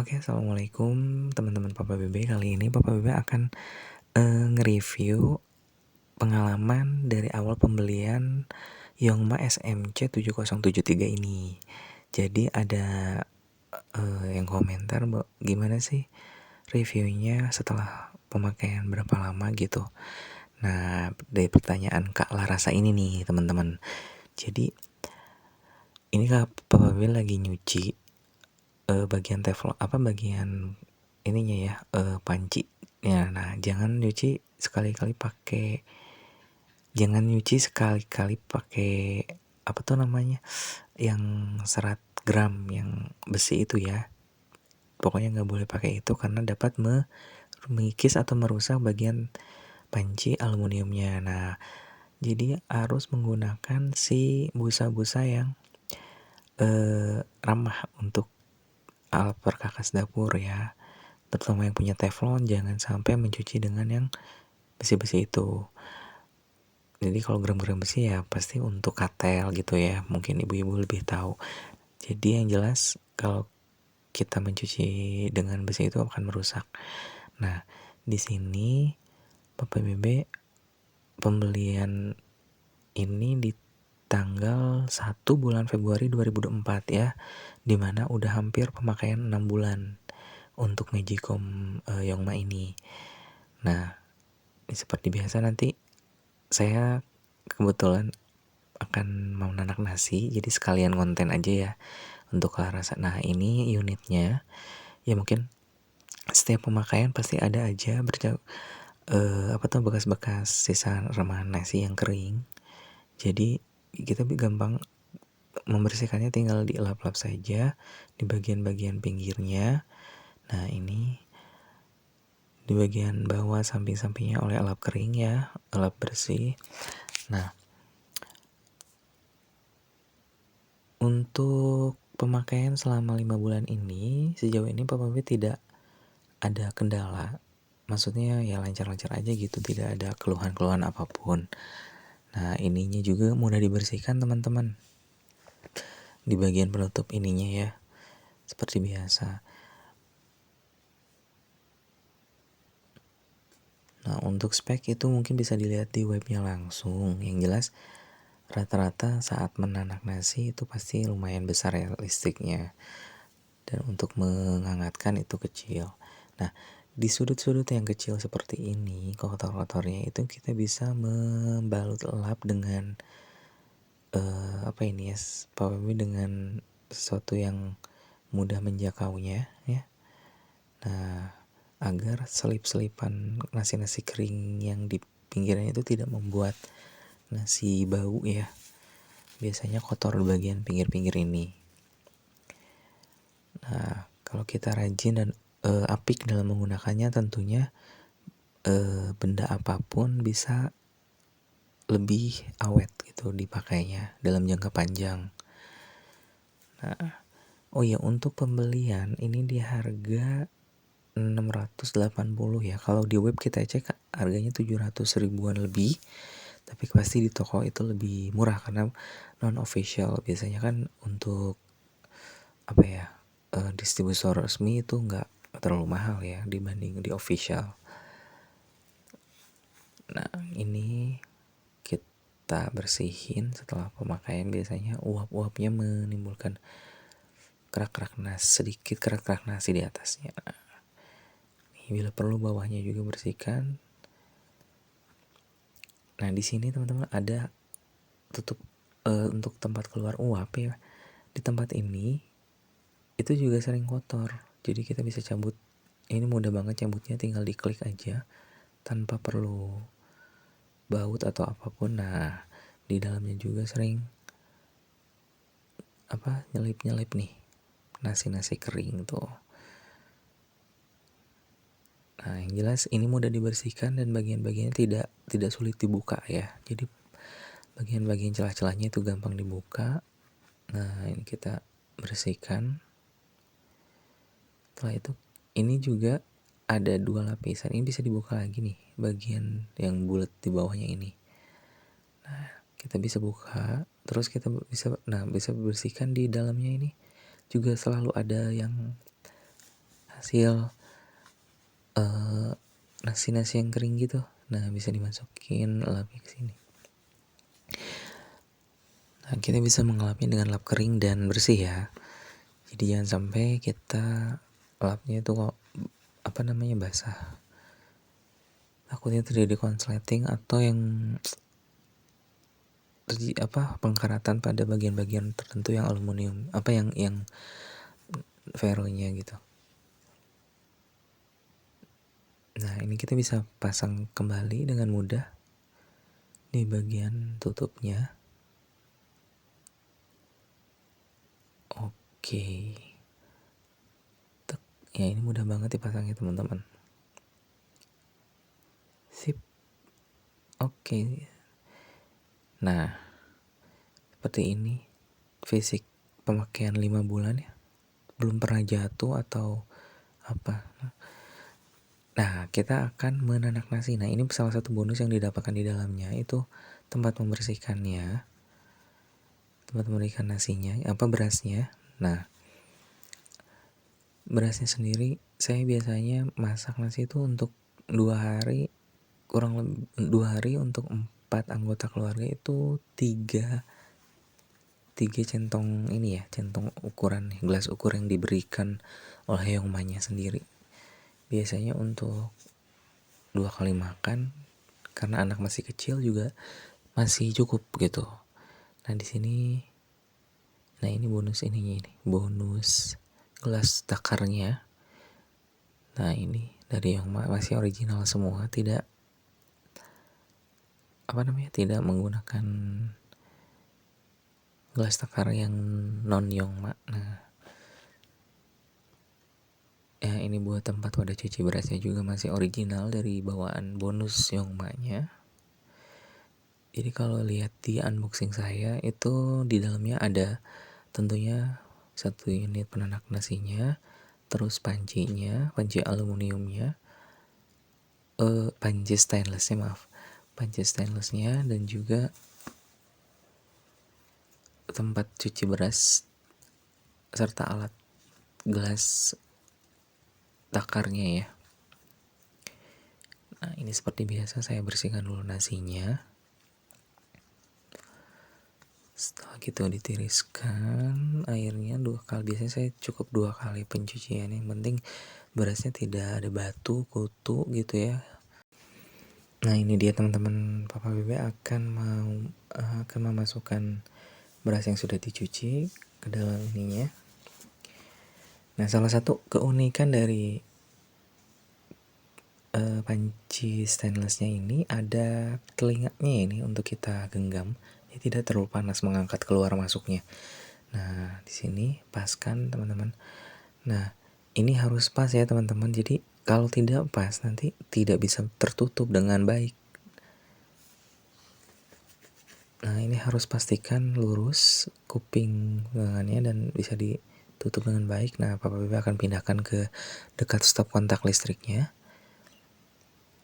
Oke, assalamualaikum teman-teman Papa Bebe. Kali ini Papa Bebe akan nge-review pengalaman dari awal pembelian Yongma SMC 7073 ini. Jadi ada yang komentar gimana sih reviewnya setelah pemakaian berapa lama gitu. Nah, dari pertanyaan Kak Larasa ini nih teman-teman. Jadi ini Papa Bebe lagi nyuci bagian teflon bagian ininya ya, panci ya. Nah, jangan nyuci sekali-kali pakai apa tuh namanya, yang serat gram yang besi itu ya. Pokoknya nggak boleh pakai itu karena dapat mengikis atau merusak bagian panci aluminiumnya. Nah, jadi harus menggunakan si busa-busa yang ramah untuk alat perkakas dapur ya, terutama yang punya teflon. Jangan sampai mencuci dengan yang besi-besi itu. Jadi kalau gram-gram besi ya pasti untuk katel gitu ya, mungkin ibu-ibu lebih tahu. Jadi yang jelas kalau kita mencuci dengan besi itu akan merusak. Nah, di sini Papa Bebe pembelian ini di tanggal 1 bulan Februari 2024 ya, dimana udah hampir pemakaian 6 bulan untuk Magicom Yongma ini. Nah, seperti biasa nanti saya kebetulan akan mau nanak nasi, jadi sekalian konten aja ya untuk Larasa. Nah, ini unitnya ya, mungkin setiap pemakaian pasti ada aja bekas-bekas sisa remahan nasi yang kering. Jadi kita gampang membersihkannya, tinggal dielap-elap saja di bagian-bagian pinggirnya. Nah, ini di bagian bawah samping-sampingnya oleh elap kering ya, elap bersih. Nah, untuk pemakaian selama 5 bulan ini, sejauh ini Papa B tidak ada kendala. Maksudnya ya lancar-lancar aja gitu, tidak ada keluhan-keluhan apapun. Nah, ininya juga mudah dibersihkan teman-teman, di bagian penutup ininya ya, seperti biasa. Nah, untuk spek itu mungkin bisa dilihat di webnya langsung. Yang jelas rata-rata saat menanak nasi itu pasti lumayan besar ya listriknya, dan untuk menghangatkan itu kecil. Nah, di sudut-sudut yang kecil seperti ini, kotor-kotornya itu kita bisa membalut lap dengan dengan sesuatu yang mudah menjangkaunya ya. Nah, agar selip-selipan nasi-nasi kering yang di pinggirnya itu tidak membuat nasi bau ya. Biasanya kotor di bagian pinggir-pinggir ini. Nah, kalau kita rajin dan apik dalam menggunakannya, tentunya benda apapun bisa lebih awet gitu dipakainya dalam jangka panjang. Nah, oh ya, untuk pembelian ini di harga 680 ya. Kalau di web kita cek harganya 700 ribuan lebih, tapi pasti di toko itu lebih murah karena non official. Biasanya kan untuk distributor resmi itu nggak terlalu mahal ya dibanding di official. Nah, ini kita bersihin setelah pemakaian. Biasanya uap-uapnya menimbulkan sedikit kerak-kerak nasi di atasnya. Nah, bila perlu bawahnya juga bersihkan. Nah, di sini teman-teman ada tutup untuk tempat keluar uap ya. Di tempat ini itu juga sering kotor, jadi kita bisa cabut. Ini mudah banget cabutnya, tinggal diklik aja tanpa perlu baut atau apapun. Nah, di dalamnya juga sering nyelip-nyelip nih nasi-nasi kering tuh. Nah, yang jelas ini mudah dibersihkan dan bagian-bagiannya tidak sulit dibuka ya. Jadi bagian-bagian celah-celahnya itu gampang dibuka. Nah, ini kita bersihkan. Setelah itu ini juga ada 2 lapisan. Ini bisa dibuka lagi nih, bagian yang bulat di bawahnya ini. Nah, kita bisa buka, terus kita bisa bersihkan di dalamnya. Ini juga selalu ada yang hasil nasi-nasi yang kering gitu. Nah, bisa dimasukin lapnya ke sini. Nah, kita bisa mengelapnya dengan lap kering dan bersih ya. Jadi jangan sampai kita lapnya itu kok basah. Takutnya terjadi konsleting atau yang pengkaratan pada bagian-bagian tertentu yang aluminium, yang ferronya gitu. Nah, ini kita bisa pasang kembali dengan mudah di bagian tutupnya. Oke. Ya, ini mudah banget dipasangnya teman-teman. Sip. Oke. Nah, seperti ini fisik pemakaian 5 bulan ya. Belum pernah jatuh atau apa. Nah, kita akan menanak nasi. Nah, ini salah satu bonus yang didapatkan di dalamnya itu tempat membersihkannya. Tempat memberikan nasinya, berasnya. Nah, berasnya sendiri saya biasanya masak nasi itu untuk 2 hari, kurang lebih 2 hari untuk 4 anggota keluarga itu 3 centong ini ya, centong ukuran gelas ukur yang diberikan oleh Yongmanya sendiri. Biasanya untuk 2 kali makan karena anak masih kecil juga masih cukup gitu. Nah, di sini ini bonus bonus gelas takarnya. Nah, ini dari Yongma masih original semua, tidak tidak menggunakan gelas takar yang non Yongma. Nah, ya ini buat tempat wadah cuci berasnya juga masih original dari bawaan bonus Yongmanya. Jadi kalau lihat di unboxing saya itu di dalamnya ada tentunya 1 unit penanak nasinya, terus panci aluminiumnya, panci stainlessnya dan juga tempat cuci beras serta alat gelas takarnya ya. Nah, ini seperti biasa saya bersihkan dulu nasinya. Setelah gitu ditiriskan airnya 2 kali. Biasanya saya cukup 2 kali pencucian. Yang penting berasnya tidak ada batu, kutu gitu ya. Nah, ini dia teman-teman, Papa Bebe akan memasukkan beras yang sudah dicuci ke dalam ininya. Nah, salah satu keunikan dari panci stainlessnya ini ada telinganya ini untuk kita genggam. Ini tidak terlalu panas mengangkat keluar masuknya. Nah, di sini paskan teman-teman. Nah, ini harus pas ya teman-teman. Jadi kalau tidak pas nanti tidak bisa tertutup dengan baik. Nah, ini harus pastikan lurus kuping lengannya dan bisa ditutup dengan baik. Nah, Papa Bebe akan pindahkan ke dekat stop kontak listriknya.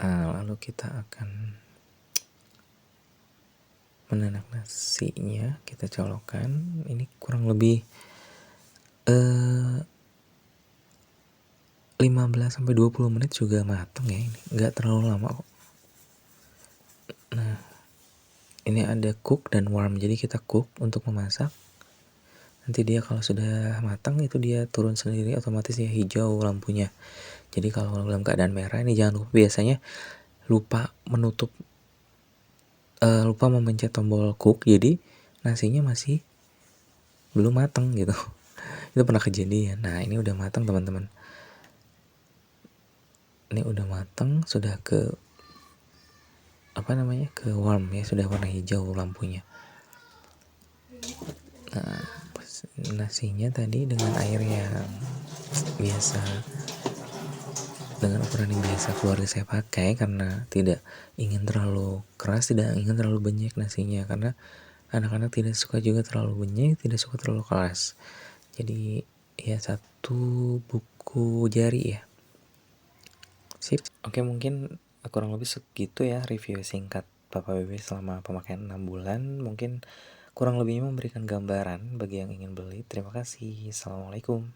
Nah, lalu kita akan menanak nasinya, kita colokkan. Ini kurang lebih 15-20 menit juga matang ya, ini nggak terlalu lama kok. Nah, ini ada cook dan warm, jadi kita cook untuk memasak. Nanti dia kalau sudah matang itu dia turun sendiri, otomatis dia hijau lampunya. Jadi kalau dalam keadaan merah ini jangan lupa, biasanya lupa memencet tombol cook, jadi nasinya masih belum matang gitu. Itu pernah kejadian. Nah, ini udah matang teman-teman. Ini udah matang, sudah ke ke warm ya, sudah warna hijau lampunya. Nah, nasinya tadi dengan air yang biasa, dengan ukuran yang biasa keluarga saya pakai, karena tidak ingin terlalu keras, tidak ingin terlalu banyak nasinya, karena anak-anak tidak suka juga terlalu banyak, tidak suka terlalu keras. Jadi ya 1 buku jari ya. Sip. Oke, mungkin kurang lebih segitu ya review singkat Papa Bebe selama pemakaian 6 bulan. Mungkin kurang lebihnya memberikan gambaran bagi yang ingin beli. Terima kasih. Assalamualaikum.